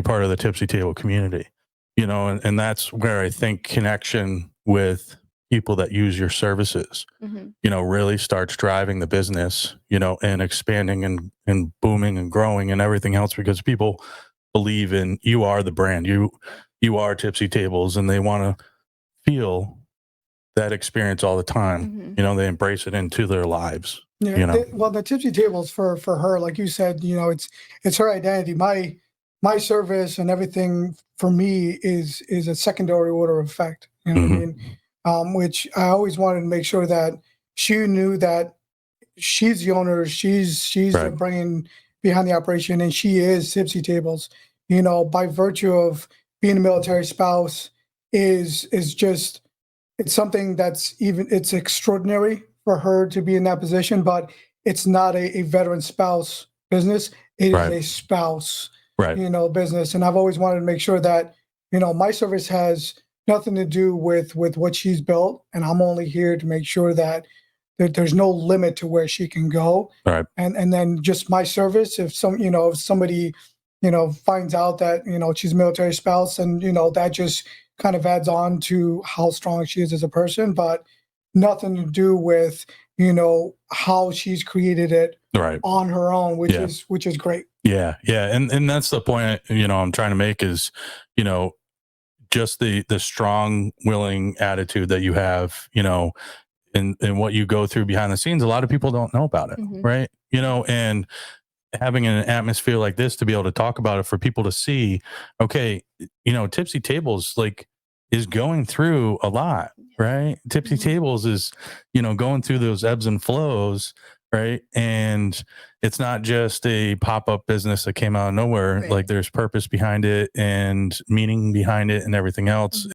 part of the Tipsy Table community, and that's where I think connection with people that use your services, really starts driving the business, and expanding and booming and growing and everything else, because people believe in you are the brand, you are Tipsy Tables, and they want to feel that experience all the time. They embrace it into their lives. Yeah. Well, the Tipsy Tables for her, like you said, it's her identity. My service and everything for me is a secondary order effect. You know what I mean? Which I always wanted to make sure that she knew that she's the owner, she's the brain behind the operation, and she is Tipsy Tables. By virtue of being a military spouse, is just, it's something it's extraordinary for her to be in that position, but it's not a veteran spouse business. It is a spouse, business. And I've always wanted to make sure that, my service has nothing to do with what she's built. And I'm only here to make sure that there's no limit to where she can go. Right. And then just my service, if somebody, finds out that, she's a military spouse, and, that just kind of adds on to how strong she is as a person, but nothing to do with, how she's created it on her own, which is great. Yeah. Yeah. And that's the point, I'm trying to make is, just the strong, willing attitude that you have, and what you go through behind the scenes. A lot of people don't know about it. Right. And having an atmosphere like this to be able to talk about it for people to see, okay, Tipsy Tables is going through a lot, right? Tipsy Tables is, going through those ebbs and flows, right? And it's not just a pop-up business that came out of nowhere. Like, there's purpose behind it and meaning behind it and everything else.